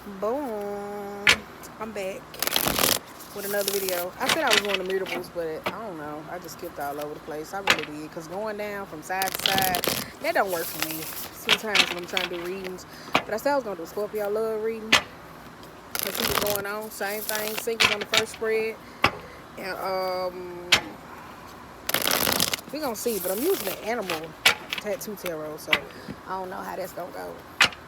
Boom. I'm back with another video. I said I was doing the mutables, but I don't know. I just skipped all over the place. I really did. Because going down from side to side, that don't work for me. Sometimes when I'm trying to do readings. But I said I was going to do Scorpio. I love reading. Let's see what's going on. Same thing. Singles on the first spread. And we're going to see. But I'm using the animal tattoo tarot. So I don't know how that's going to go.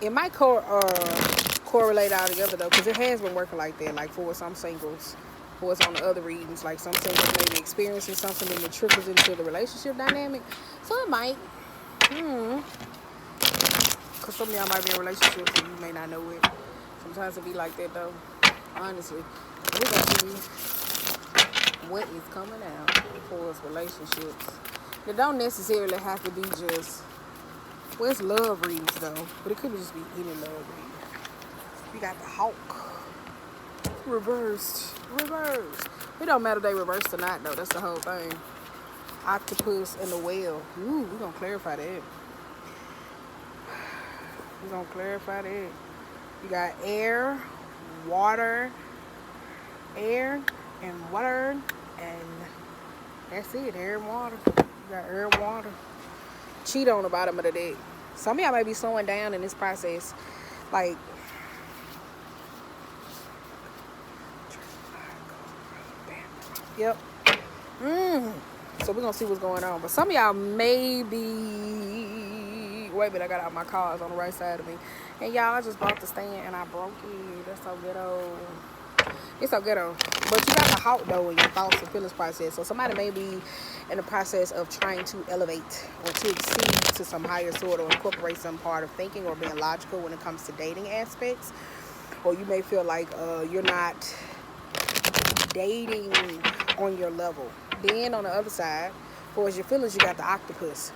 It might correlate all together though, because it has been working like that. Like for some singles, for it's on the other readings, like some singles may be experiencing something and it trickles into the relationship dynamic. So it might, because some of y'all might be in relationships and you may not know it. Sometimes it be like that though. Honestly, we're gonna see what is coming out for us relationships. It don't necessarily have to be just. Well, it's love reads though, but it could just be any love read. We got the hawk. Reversed. It don't matter if they reversed or not though, that's the whole thing. Octopus and the whale. Ooh, we're gonna clarify that. You got air, water, and that's it, air and water. You got air and water. Cheat on the bottom of the deck. Some of y'all may be slowing down in this process. Like, yep. So we're gonna see what's going on. But some of y'all may be. Wait a minute, I got out my cards on the right side of me. And y'all, I just bought the stand and I broke it. That's so ghetto. It's so ghetto. But you got the hawk though in your thoughts and feelings process. So somebody may be in the process of trying to elevate or to exceed to some higher sort or incorporate some part of thinking or being logical when it comes to dating aspects. Or you may feel like you're not dating on your level. Then on the other side, for your feelings, you got the octopus.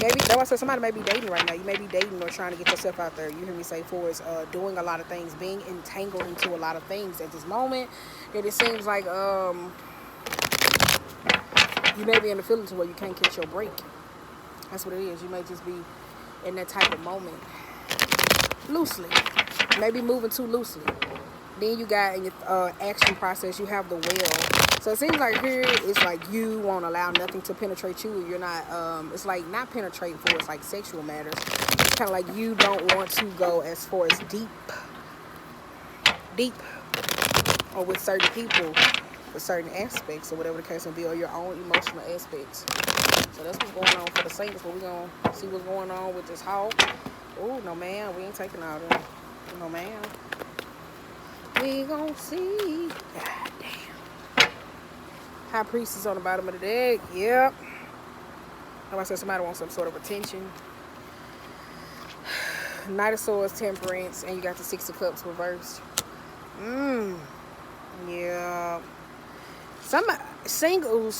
Maybe that's why I said somebody may be dating right now. You may be dating or trying to get yourself out there. You hear me say for is doing a lot of things, being entangled into a lot of things at this moment. That it seems like you may be in the feeling to where you can't catch your break. That's what it is. You may just be in that type of moment. Loosely. Maybe moving too loosely. Then you got in your action process, you have the whale. So it seems like here it's like you won't allow nothing to penetrate you. You're not, it's like not penetrate for it's like sexual matters. It's kind of like you don't want to go as far as deep, or with certain people, with certain aspects, or whatever the case may be, or your own emotional aspects. So that's what's going on for the Saints. But we're going to see what's going on with this hawk. Oh, no, man. We ain't taking all that. No, man. We gonna see. God damn. High Priestess on the bottom of the deck. Yep. Like I said, somebody wants some sort of attention. Knight of Swords, Temperance, and you got the Six of Cups reversed. Yeah. Somebody that's single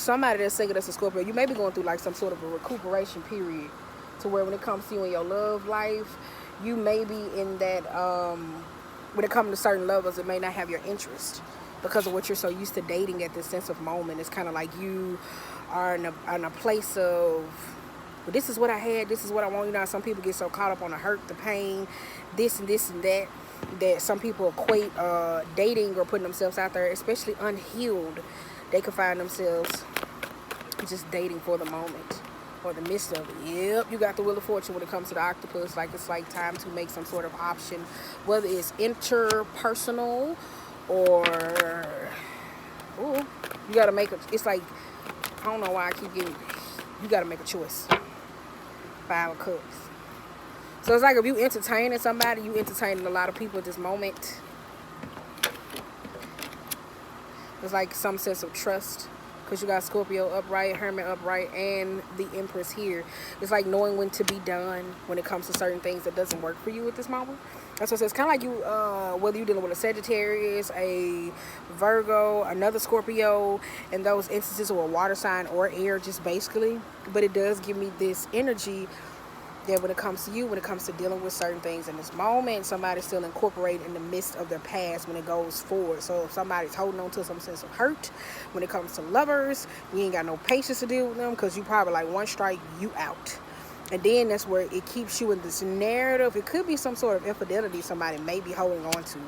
that's a Scorpio, you may be going through like some sort of a recuperation period to where when it comes to you in your love life, you may be in that when it comes to certain lovers, it may not have your interest because of what you're so used to dating at this sense of moment. It's kind of like you are in a place of, well, this is what I had, this is what I want. You know, some people get so caught up on the hurt, the pain, this and that, that some people equate dating or putting themselves out there, especially unhealed. They can find themselves just dating for the moment. Or the midst of it. Yep, you got the Wheel of Fortune when it comes to the octopus. Like it's like time to make some sort of option, whether it's interpersonal or you gotta make it's like, I don't know why I keep getting, you gotta make a choice. 5 of Cups. So it's like if you entertaining somebody, you entertaining a lot of people at this moment. It's like some sense of trust. Because you got Scorpio upright, Hermit upright, and the Empress here. It's like knowing when to be done when it comes to certain things that doesn't work for you at this moment. That's what it says. It's kind of like you, whether you're dealing with a Sagittarius, a Virgo, another Scorpio, in those instances, or a water sign or air, just basically. But it does give me this energy that when it comes to you, when it comes to dealing with certain things in this moment, somebody's still incorporated in the midst of their past when it goes forward. So if somebody's holding on to some sense of hurt, when it comes to lovers, you ain't got no patience to deal with them because you probably like one strike, you out. And then that's where it keeps you in this narrative. It could be some sort of infidelity somebody may be holding on to,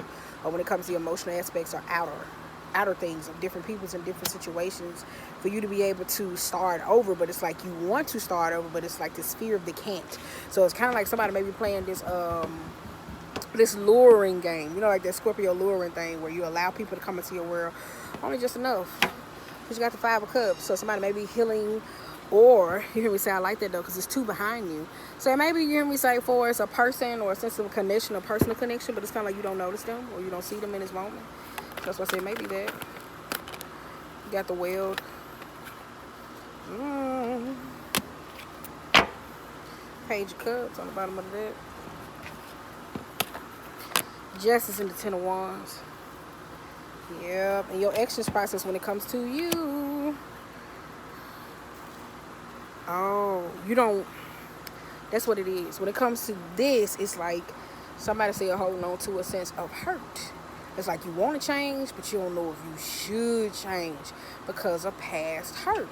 or when it comes to the emotional aspects or outer things of different peoples in different situations, for you to be able to start over. But it's like you want to start over, but it's like this fear of the can't. So it's kind of like somebody may be playing this luring game, like that Scorpio luring thing, where you allow people to come into your world only just enough, because you got the 5 of Cups. So somebody may be healing. Or, you hear me say, I like that though, because it's 2 behind you. So maybe you hear me say, for it's a person or a sense of connection, a personal connection, but it's kind of like you don't notice them or you don't see them in this moment. That's why I say maybe that. You got the weld. Page of Cups on the bottom of that. Justice in the 10 of Wands. Yep. And your actions process when it comes to you. Oh, you don't. That's what it is. When it comes to this, it's like somebody say you're holding on to a sense of hurt. It's like you want to change, but you don't know if you should change because of past hurt.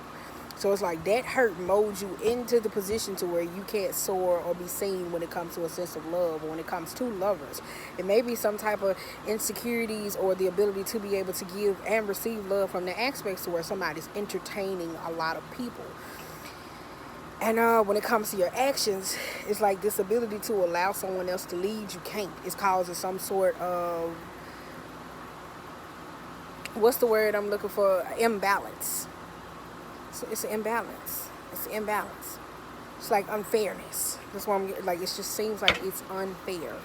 So it's like that hurt molds you into the position to where you can't soar or be seen when it comes to a sense of love, or when it comes to lovers. It may be some type of insecurities or the ability to be able to give and receive love from the aspects to where somebody's entertaining a lot of people. And when it comes to your actions, it's like this ability to allow someone else to lead, you can't. It's causing some sort of, what's the word I'm looking for? Imbalance. So it's an imbalance. It's an imbalance. It's like unfairness. That's why I'm like, it just seems like it's unfair.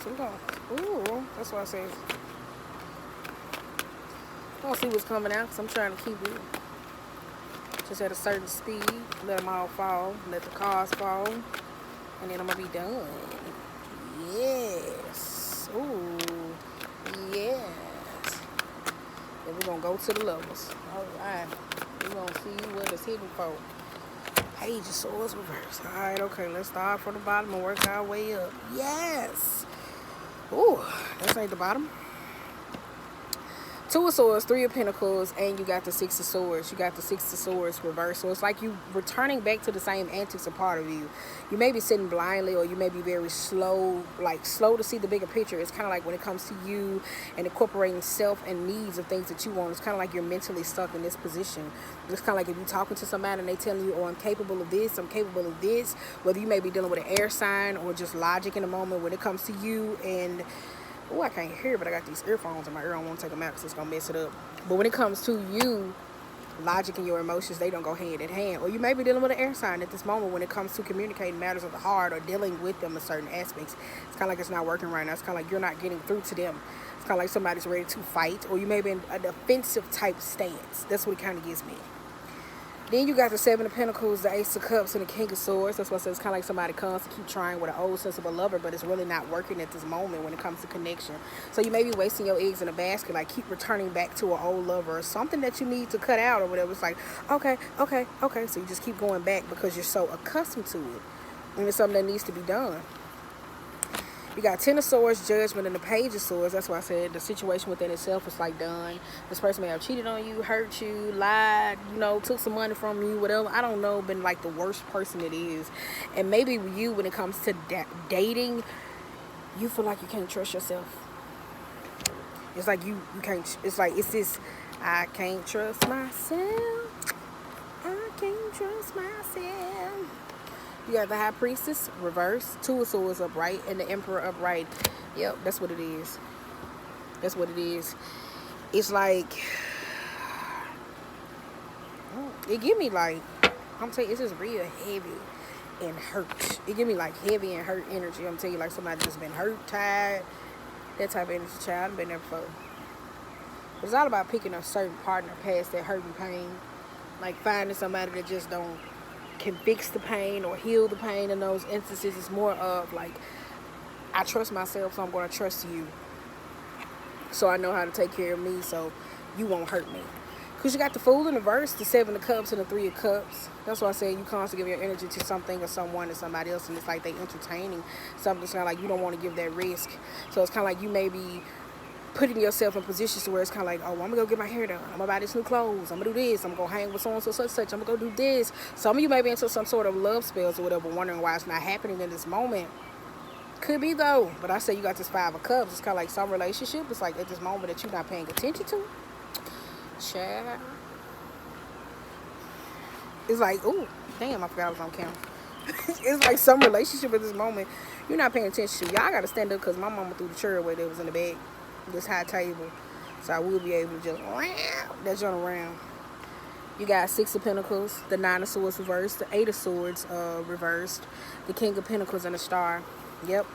So we're going, ooh, that's why I say, I don't see what's coming out, because I'm trying to keep it just at a certain speed. Let them all fall. Let the cards fall. And then I'm going to be done. Yes. Ooh. Yes. Then we're going to go to the levels. All right. We're going to see what it's hidden for. Page of Swords reverse. All right, okay. Let's start from the bottom and work our way up. Yes. Ooh. This ain't the bottom. 2 of Swords, 3 of Pentacles, and you got the 6 of Swords. You got the 6 of Swords reversed. So it's like you returning back to the same antics a part of you. You may be sitting blindly, or you may be very slow, like slow to see the bigger picture. It's kind of like when it comes to you and incorporating self and needs of things that you want, it's kind of like you're mentally stuck in this position. It's kind of like if you're talking to somebody and they telling you, oh, I'm capable of this, I'm capable of this, whether you may be dealing with an air sign or just logic in the moment when it comes to you. And oh, I can't hear, but I got these earphones in my ear. I don't want to take them out because it's going to mess it up. But when it comes to you, logic and your emotions, they don't go hand in hand. Or you may be dealing with an air sign at this moment when it comes to communicating matters of the heart or dealing with them in certain aspects. It's kind of like it's not working right now. It's kind of like you're not getting through to them. It's kind of like somebody's ready to fight, or you may be in a defensive type stance. That's what it kind of gives me. Then you got the 7 of Pentacles, the Ace of Cups, and the King of Swords. That's why I said it's kind of like somebody comes to keep trying with an old sense of a lover, but it's really not working at this moment when it comes to connection. So you may be wasting your eggs in a basket, like keep returning back to an old lover or something that you need to cut out or whatever. It's like, okay. So you just keep going back because you're so accustomed to it. And it's something that needs to be done. You got 10 of Swords, Judgment, and the Page of Swords. That's why I said the situation within itself is like done. This person may have cheated on you, hurt you, lied, took some money from you, whatever. I don't know, been like the worst person it is. And maybe you, when it comes to dating, you feel like you can't trust yourself. It's like you can't, it's like, it's this, I can't trust myself. I can't trust myself. You got the High Priestess, reverse, 2 of Swords upright, and the Emperor upright. Yep, that's what it is. That's what it is. It's like, it give me like, I'm telling you, it's just real heavy and hurt. It give me like heavy and hurt energy. I'm telling you, like somebody just been hurt, tired, that type of energy. Child, I've been there before. It's all about picking a certain partner past that hurt and pain. Like finding somebody that just can fix the pain or heal the pain in those instances. It's more of like, I trust myself, so I'm going to trust you. So I know how to take care of me, so you won't hurt me. Because you got the Fool in the verse, the 7 of Cups, and the 3 of Cups. That's why I say you constantly give your energy to something or someone or somebody else, and it's like they entertaining something. It's kind of like you don't want to give that risk. So it's kind of like you may be putting yourself in positions to where it's kind of like, oh, I'm gonna go get my hair done, I'm gonna buy this new clothes, I'm gonna do this, I'm gonna go hang with so and so such, I'm gonna go do this. Some of you may be into some sort of love spells or whatever, wondering why it's not happening in this moment. Could be though, but I say you got this 5 of Cups. It's kind of like some relationship, it's like at this moment that you're not paying attention to. Child. It's like, ooh, damn, I forgot I was on camera. It's like some relationship at this moment you're not paying attention to. Y'all gotta stand up because my mama threw the chair away that was in the bag, this high table, so I will be able to just that joint around. You got 6 of Pentacles, the 9 of Swords reversed, the 8 of Swords reversed, the King of Pentacles, and the Star. Yep.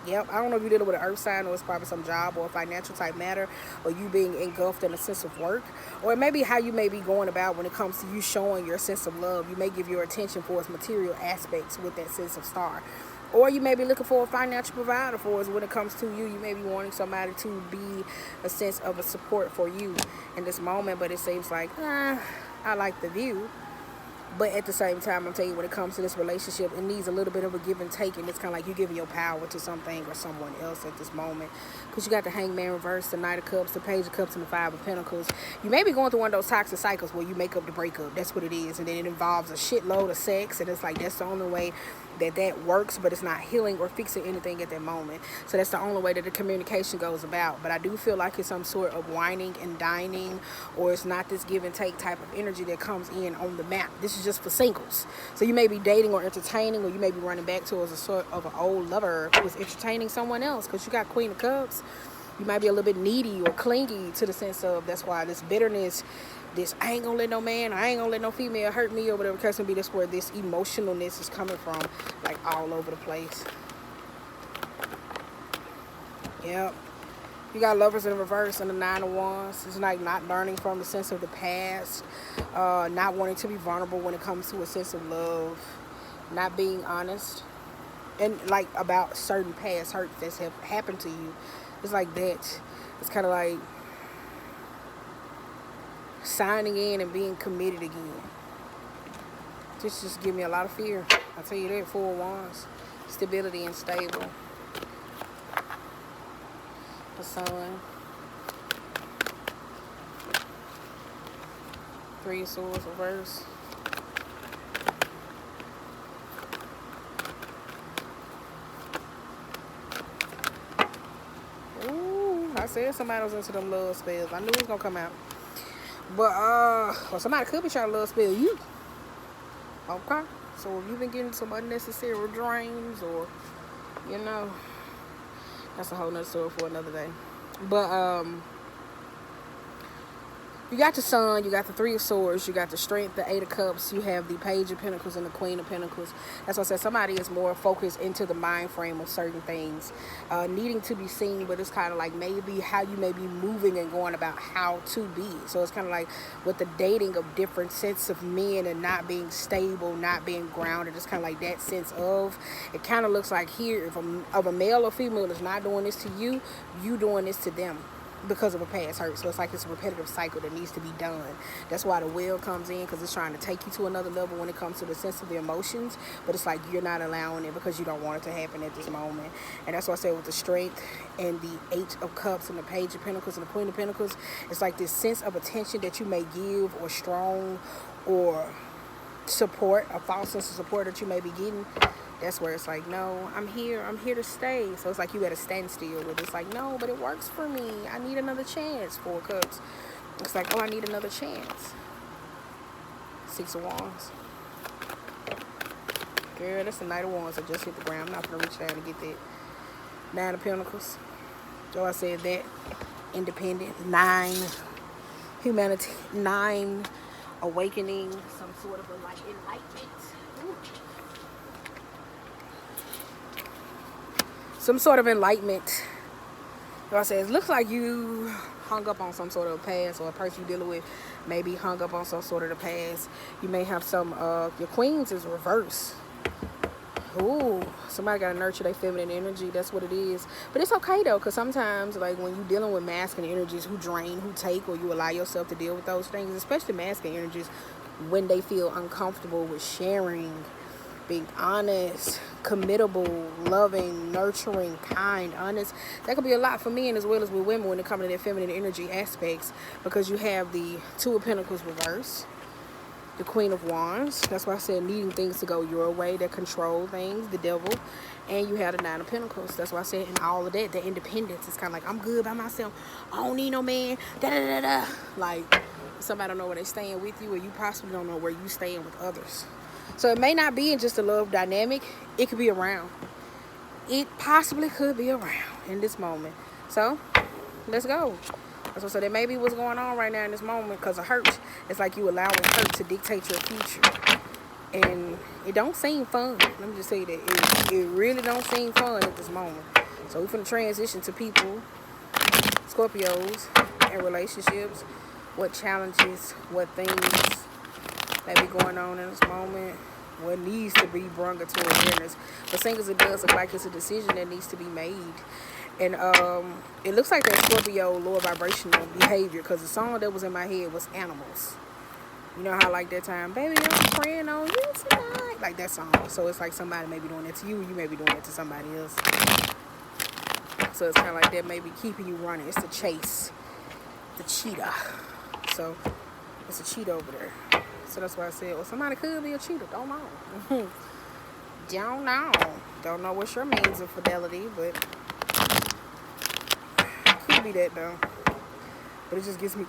I don't know if you're dealing with an earth sign, or it's probably some job or a financial type matter, or you being engulfed in a sense of work, or it may be how you may be going about when it comes to you showing your sense of love. You may give your attention for its material aspects with that sense of star, or you may be looking for a financial provider for us when it comes to you. You may be wanting somebody to be a sense of a support for you in this moment, but it seems like I like the view. But at the same time, I'm telling you, when it comes to this relationship, it needs a little bit of a give and take. And it's kind of like you're giving your power to something or someone else at this moment. Because you got the Hangman reverse, the Knight of Cups, the Page of Cups, and the 5 of Pentacles. You may be going through one of those toxic cycles where you make up the breakup. That's what it is. And then it involves a shitload of sex. And it's like that's the only way that works, but it's not healing or fixing anything at that moment. So that's the only way that the communication goes about. But I do feel like it's some sort of whining and dining, or it's not this give and take type of energy that comes in on the map. This is just for singles. So you may be dating or entertaining, or you may be running back towards a sort of an old lover who is entertaining someone else, because you got Queen of Cups. You might be a little bit needy or clingy to the sense of, that's why this bitterness, this I ain't gonna let no man, or I ain't gonna let no female hurt me, or whatever the case may be. That's where this emotionalness is coming from, like all over the place. Yep. You got Lovers in reverse and the 9 of Wands. It's like not learning from the sense of the past, not wanting to be vulnerable when it comes to a sense of love, not being honest, and like about certain past hurts that's happened to you. It's like that. It's kind of like signing in and being committed again. Just give me a lot of fear. I'll tell you that. 4 of Wands. Stability and stable. The Sun. 3 of Swords reverse. Ooh, I said somebody was into them love spells. I knew it was gonna come out. But well, somebody could be trying to love spell you. Okay. So if you've been getting some unnecessary dreams, or you know, that's a whole nother story for another day. But you got the Sun, you got the 3 of Swords, you got the Strength, the 8 of Cups, you have the Page of Pentacles and the Queen of Pentacles. That's why I said somebody is more focused into the mind frame of certain things, needing to be seen, but it's kind of like maybe how you may be moving and going about how to be. So it's kind of like with the dating of different sets of men and not being stable, not being grounded. It's kind of like that sense of, it kind of looks like here, if a male or female is not doing this to you, you doing this to them, because of a past hurt. So it's like it's a repetitive cycle that needs to be done. That's why the Wheel comes in, because it's trying to take you to another level when it comes to the sense of the emotions, but it's like you're not allowing it because you don't want it to happen at this moment. And that's why I say with the Strength and the 8 of Cups and the Page of Pentacles and the Queen of Pentacles, it's like this sense of attention that you may give, or strong, or support, a false sense of support that you may be getting. That's where it's like, no, I'm here to stay. So it's like you at a standstill with it's like, no, but it works for me. I need another chance. 4 Cups. It's like, oh, I need another chance. 6 of Wands. Girl, that's the Knight of Wands. I just hit the ground. I'm not going to reach down to get that. 9 of Pentacles. So I said that. Independent. 9. Humanity. 9. Awakening. Some sort of enlightenment. Ooh. Some sort of enlightenment. Like I said, it looks like you hung up on some sort of past, or a person you're dealing with maybe hung up on some sort of the past. You may have some, your Queens is reverse. Ooh, somebody got to nurture their feminine energy. That's what it is. But it's okay, though, because sometimes, like, when you're dealing with masculine energies who drain, who take, or you allow yourself to deal with those things, especially masculine energies, when they feel uncomfortable with sharing being honest, committable, loving, nurturing, kind, honest. That could be a lot for men as well as with women when it comes to their feminine energy aspects, because you have the Two of Pentacles reverse, the Queen of Wands. That's why I said needing things to go your way, that control things, the devil. And you have the Nine of Pentacles. That's why I said in all of that, the independence. It's kind of like, I'm good by myself. I don't need no man. Da-da-da-da. Like, somebody don't know where they stand with you, or you possibly don't know where you stand with others. So it may not be in just a love dynamic. It could be around. It possibly could be around in this moment. So, let's go. That's what I said. That may be what's going on right now in this moment because of hurt. It's like you allowing hurt to dictate your future. And it don't seem fun. Let me just say that. It really don't seem fun at this moment. So we're going to transition to people, Scorpios, and relationships. What challenges, what things may be going on in this moment. What needs to be brought to awareness. For singles, it does look like it's a decision that needs to be made. And it looks like that Scorpio lower vibrational behavior, because the song that was in my head was Animals. You know how like that time, baby, I'm praying on you tonight. Like that song. So it's like somebody may be doing that to you. You may be doing it to somebody else. So it's kind of like that may be keeping you running. It's the chase. The cheetah. So it's a cheetah over there. So that's why I said, well, somebody could be a cheetah. Don't know. Don't know. Don't know what's your means of fidelity, but could be that though. But it just gives me,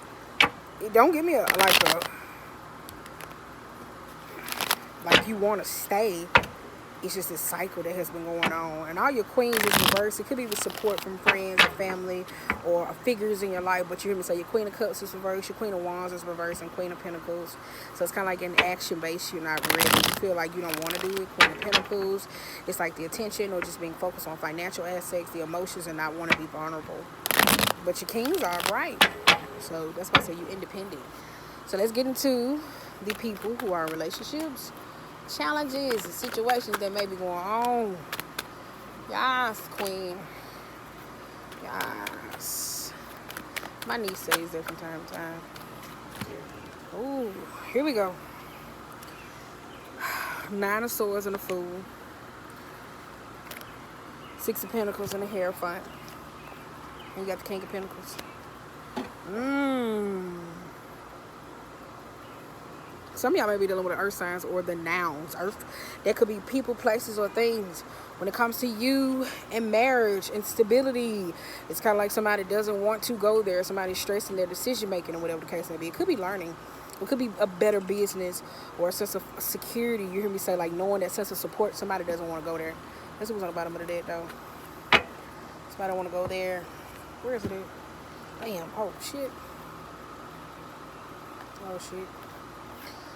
it don't give me like you want to stay. It's just this cycle that has been going on. And all your queens is reversed. It could be with support from friends or family or figures in your life. But you hear me say your Queen of Cups is reversed, your Queen of Wands is reversed, and Queen of Pentacles. So it's kind of like an action base. You're not ready. You feel like you don't want to do it. Queen of Pentacles. It's like the attention or just being focused on financial aspects, the emotions, and not want to be vulnerable. But your kings are bright. So that's why I say you're independent. So let's get into the people who are in relationships. Challenges and situations that may be going on. Yes, Queen. Yes. My niece says that from time to time. Ooh, here we go. Nine of Swords and a Fool. Six of Pentacles and a Hierophant. And you got the King of Pentacles. Some of y'all may be dealing with the earth signs or the nouns. Earth, that could be people, places, or things. When it comes to you and marriage and stability, it's kind of like somebody doesn't want to go there. Somebody's stressing their decision making or whatever the case may be. It could be learning. It could be a better business or a sense of security. You hear me say, like, knowing that sense of support. Somebody doesn't want to go there. That's what's on the bottom of the deck, though. Somebody don't want to go there. Where is it at? Damn. Oh, shit. Oh, shit.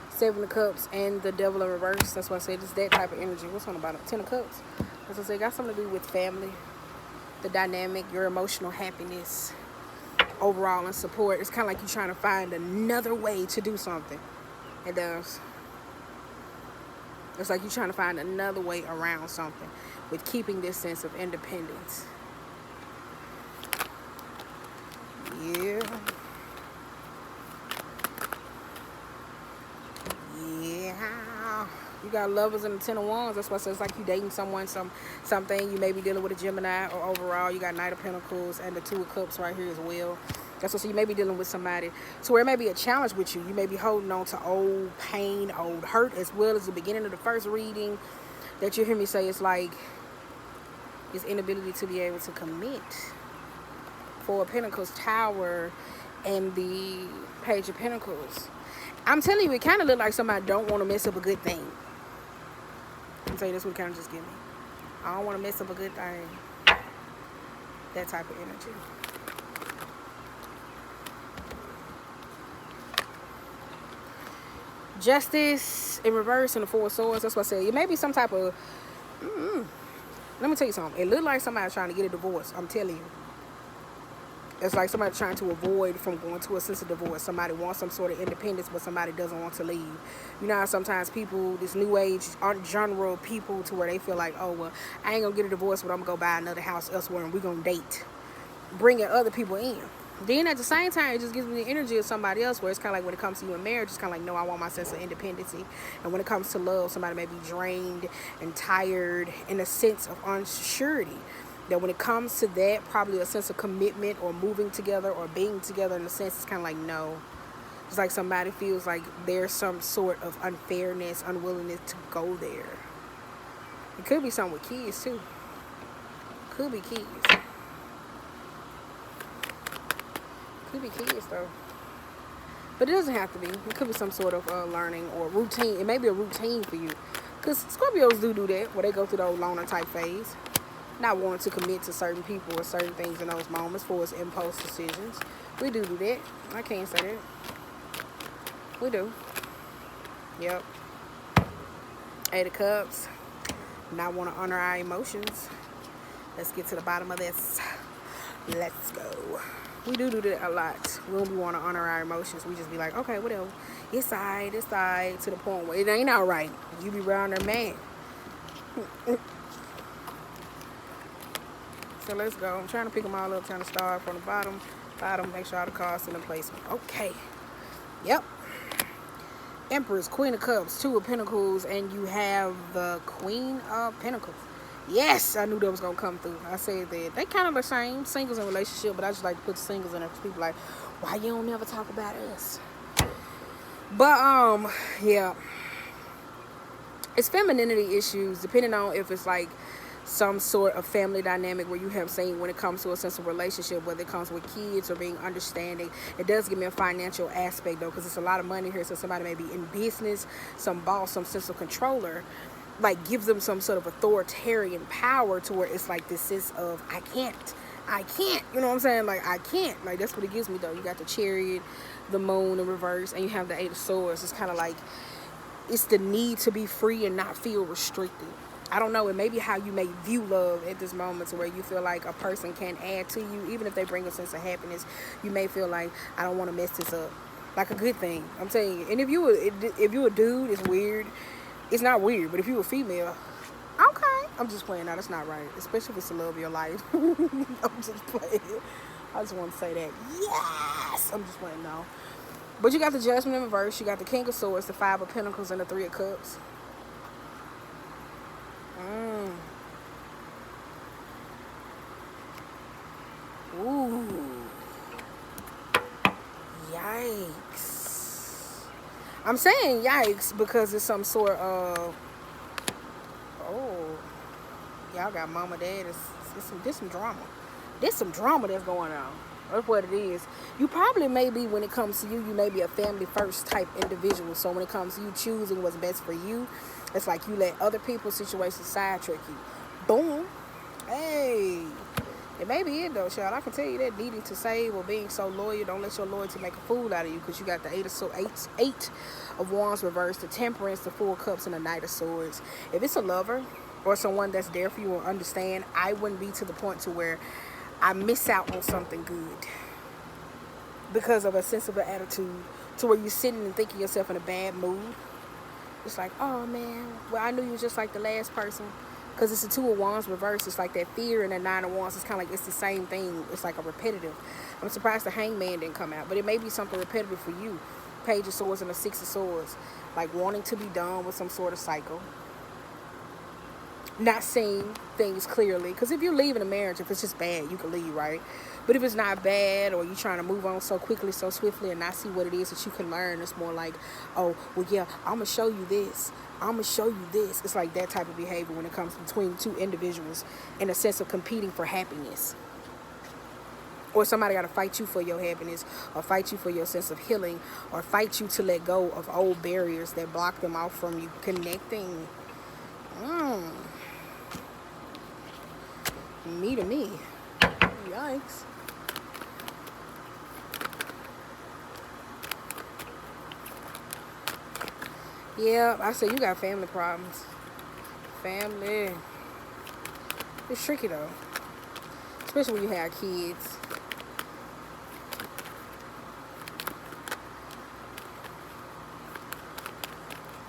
Seven of Cups and the Devil in reverse. That's why I said it's that type of energy. What's on the bottom? Ten of Cups. As I said, got something to do with family, the dynamic, your emotional happiness, overall, and support. It's kind of like you're trying to find another way to do something. It does. It's like you're trying to find another way around something with keeping this sense of independence. Yeah. You got Lovers and the Ten of Wands. That's why it says like you dating someone, something. You may be dealing with a Gemini, or overall you got Knight of Pentacles and the Two of Cups right here as well. That's what, so you may be dealing with somebody to where it may be a challenge with you. You may be holding on to old pain, old hurt, as well as the beginning of the first reading that you hear me say. It's like this inability to be able to commit. Four of Pentacles, Tower, and the Page of Pentacles. I'm telling you, it kind of look like somebody don't want to mess up a good thing. I'm saying that's what it kind of just give me. I don't want to mess up a good thing. That type of energy. Justice in reverse and the Four of Swords. That's what I said. It may be some type of... Let me tell you something. It looked like somebody trying to get a divorce. I'm telling you. It's like somebody trying to avoid from going to a sense of divorce. Somebody wants some sort of independence, but somebody doesn't want to leave. You know how sometimes people, this new age, aren't general people to where they feel like, oh, well, I ain't going to get a divorce, but I'm going to go buy another house elsewhere and we're going to date. Bringing other people in. Then at the same time, it just gives me the energy of somebody else, where it's kind of like when it comes to you in marriage, it's kind of like, no, I want my sense of independency. And when it comes to love, somebody may be drained and tired in a sense of unsurety. That when it comes to that, probably a sense of commitment or moving together or being together in a sense, it's kind of like, no. It's like somebody feels like there's some sort of unfairness, unwillingness to go there. It could be something with kids too. Could be kids. Could be kids though. But it doesn't have to be. It could be some sort of learning or routine. It may be a routine for you. Because Scorpios do that, where they go through the old loner type phase. Not wanting to commit to certain people or certain things in those moments for its impulse decisions. We do that. I can't say that. We do. Yep. Eight of Cups. Not want to honor our emotions. Let's get to the bottom of this. Let's go. We do that a lot. We don't want to honor our emotions. We just be like, okay, whatever. It's alright, to the point where it ain't alright. You be around there mad. So let's go. I'm trying to pick them all up, trying to start from the bottom. Make sure all the cards in the placement. Okay. Yep. Empress, Queen of Cups, Two of Pentacles, and you have the Queen of Pentacles. Yes, I knew that was going to come through. I said that they kind of the same, singles and relationship, but I just like to put singles in there because people like, why you don't never talk about us? But, yeah. It's femininity issues, depending on if it's like some sort of family dynamic where you have seen when it comes to a sense of relationship, whether it comes with kids or being understanding. It does give me a financial aspect though, because it's a lot of money here, so somebody may be in business, some boss, some sense of controller, like gives them some sort of authoritarian power to where it's like this sense of I can't, you know what I'm saying? Like I can't, like that's what it gives me though. You got the Chariot, the Moon in reverse, and you have the Eight of Swords. It's kind of like it's the need to be free and not feel restricted. I don't know, it may be how you may view love at this moment, to where you feel like a person can add to you, even if they bring a sense of happiness. You may feel like, I don't want to mess this up. Like a good thing, I'm telling you. And if you a dude, it's weird. It's not weird, but if you a female, okay. I'm just playing. Now, that's not right. Especially if it's the love of your life. I'm just playing. I just want to say that. Yes! I'm just playing, no. But you got the Judgment in reverse. You got the King of Swords, the Five of Pentacles, and the Three of Cups. Ooh. Yikes. I'm saying yikes because it's some sort of, oh, y'all got mama, dad. There's some drama. There's some drama that's going on. That's what it is. You probably may be, when it comes to you, you may be a family first type individual. So when it comes to you choosing what's best for you, it's like you let other people's situations sidetrack you. Boom. Hey. It may be it though, child. I can tell you that needing to save or being so loyal, don't let your loyalty make a fool out of you, because you got the Eight of Wands reversed, the Temperance, the Four of Cups, and the Knight of Swords. If it's a lover or someone that's there for you or understand, I wouldn't be to the point to where I miss out on something good because of a sense of an attitude, to where you're sitting and thinking yourself in a bad mood. It's like, oh man, well, I knew you was just like the last person. Because it's the Two of Wands reversed. It's like that fear and that Nine of Wands. It's kind of like it's the same thing. It's like a repetitive. I'm surprised the Hangman didn't come out. But it may be something repetitive for you. Page of Swords and the Six of Swords. Like wanting to be done with some sort of cycle. Not seeing things clearly. Because if you're leaving a marriage, if it's just bad, you can leave, right? But if it's not bad, or you're trying to move on so quickly, so swiftly, and not see what it is that you can learn, it's more like, oh, well, yeah, I'm going to show you this. I'm going to show you this. It's like that type of behavior when it comes between two individuals in a sense of competing for happiness. Or somebody got to fight you for your happiness, or fight you for your sense of healing, or fight you to let go of old barriers that block them off from you connecting. Me to me. Yikes. Yeah, I said you got family problems. Family. It's tricky though. Especially when you have kids.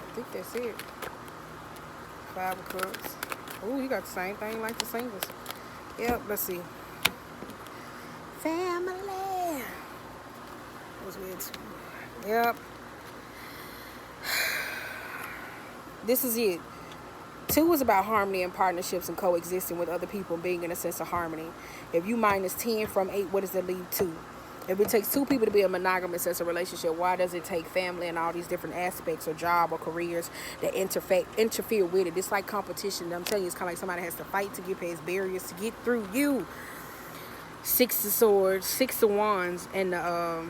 I think that's it. Five of Cups. Ooh, you got the same thing like the singles. Yep, let's see. Family. was with. Yep. This is it. 2 is about harmony and partnerships and coexisting with other people and being in a sense of harmony. If you minus 10 from 8, what does that leave 2? If it takes 2 people to be a monogamous sense of relationship, why does it take family and all these different aspects or job or careers that interfere with it? It's like competition. I'm telling you, it's kind of like somebody has to fight to get past barriers to get through you. 6 of Swords, 6 of Wands, and the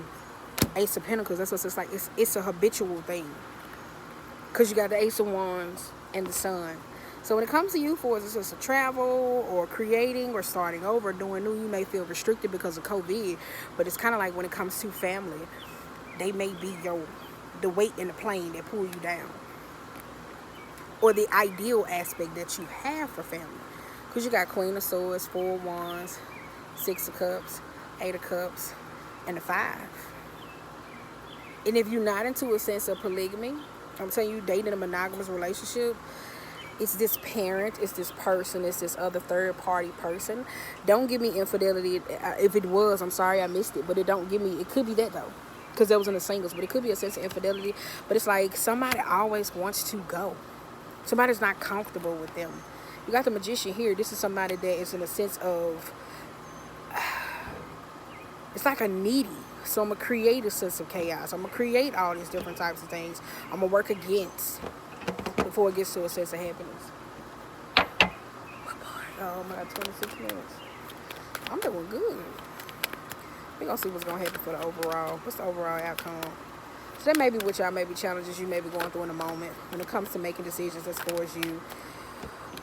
Ace of Pentacles. That's what it's like. It's a habitual thing. Because you got the Ace of Wands and the Sun. So when it comes to you, for it's just a travel or creating or starting over, doing new, you may feel restricted because of COVID. But it's kind of like when it comes to family, they may be the weight in the plane that pull you down. Or the ideal aspect that you have for family. Because you got Queen of Swords, 4 of Wands, 6 of Cups, 8 of Cups, and the 5. And if you're not into a sense of polygamy, I'm telling you, dating a monogamous relationship, it's this parent, it's this person, it's this other third party person. Don't give me infidelity. If it was, I'm sorry I missed it, but it don't give me, it could be that though, because that was in the singles, but it could be a sense of infidelity. But it's like somebody always wants to go. Somebody's not comfortable with them. You got the Magician here. This is somebody that is in a sense of, it's like a needy. So I'm going to create a sense of chaos. I'm going to create all these different types of things. I'm going to work against before it gets to a sense of happiness. Oh my God, 26 minutes. I'm doing good. We're going to see what's going to happen for the overall. What's the overall outcome? So that may be what y'all may be challenges you may be going through in a moment when it comes to making decisions as far as you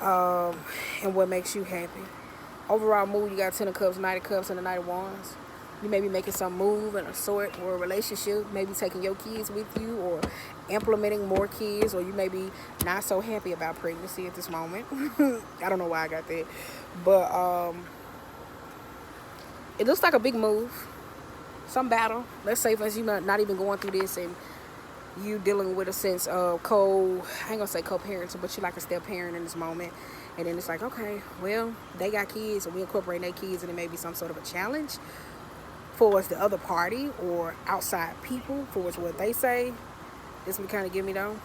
and what makes you happy. Overall mood, you got 10 of Cups, Knight of Cups, and the Knight of Wands. You may be making some move in a sort or a relationship, maybe taking your kids with you or implementing more kids, or you may be not so happy about pregnancy at this moment. I don't know why I got that. But it looks like a big move. Some battle. Let's say for instance, you're not even going through this and you dealing with a sense of I ain't gonna say co-parenting, but you're like a step parent in this moment. And then it's like, okay, well, they got kids and we incorporate their kids, and it may be some sort of a challenge for the other party or outside people for what they say. This would kind of give me though.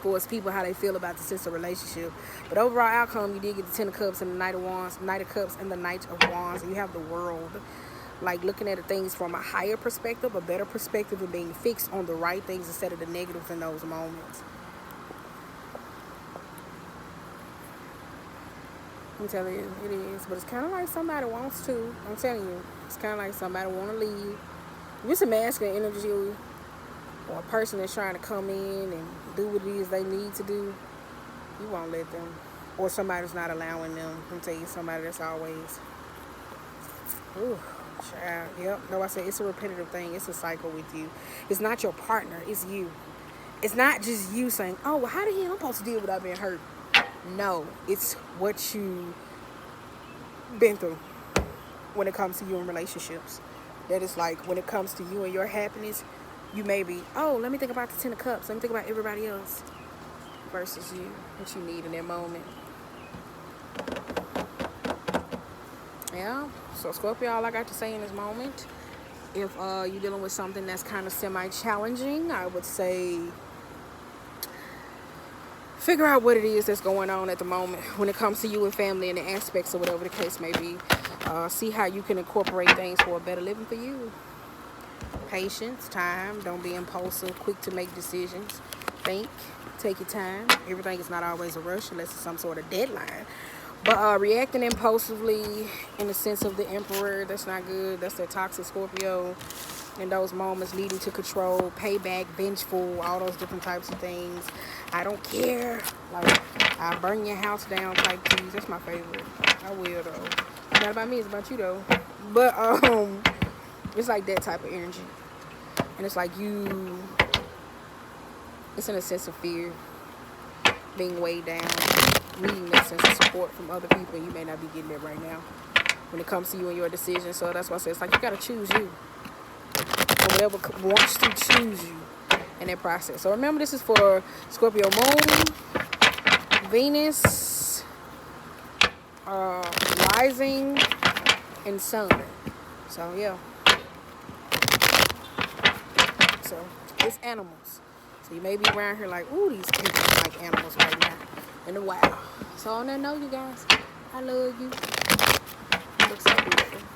For people, how they feel about the sense of relationship. But overall outcome, you did get the 10 of Cups and the Knight of Wands, Knight of Cups and the Knight of Wands. And you have the world. Like looking at the things from a higher perspective, a better perspective, and being fixed on the right things instead of the negatives in those moments. I'm telling you, it is. But it's kind of like somebody wants to. I'm telling you, it's kind of like somebody want to leave. If it's a masculine energy or a person that's trying to come in and do what it is they need to do, you won't let them. Or somebody's not allowing them. I'm telling you, somebody that's always, ooh, child. Yep. No, I said it's a repetitive thing. It's a cycle with you. It's not your partner. It's you. It's not just you saying, oh, well, how the hell I'm supposed to deal without being hurt? No, it's what you been through when it comes to you in relationships. That is like when it comes to you and your happiness, you may be, oh, let me think about the 10 of Cups. Let me think about everybody else versus you, what you need in that moment. Yeah, so Scorpio, all I got to say in this moment, if you're dealing with something that's kind of semi-challenging, I would say figure out what it is that's going on at the moment when it comes to you and family and the aspects or whatever the case may be. See how you can incorporate things for a better living for you. Patience, time, don't be impulsive, quick to make decisions. Think, take your time. Everything is not always a rush unless it's some sort of deadline. But reacting impulsively in the sense of the Emperor, that's not good. That's that toxic Scorpio. In those moments, needing to control, payback, vengeful, all those different types of things. I don't care. Like, I'll burn your house down type tease. That's my favorite. I will, though. It's not about me, it's about you, though. But, it's like that type of energy. And it's like you, it's in a sense of fear, being weighed down, needing that sense of support from other people. You may not be getting it right now when it comes to you and your decisions. So that's why I say it's like you got to choose you. Or whatever wants to choose you in that process. So remember, this is for Scorpio Moon, Venus, Rising, and Sun. So yeah. So it's animals. So you may be around here like, ooh, these people are like animals right now in the wild. So on that note, you guys, I love you. You look so beautiful.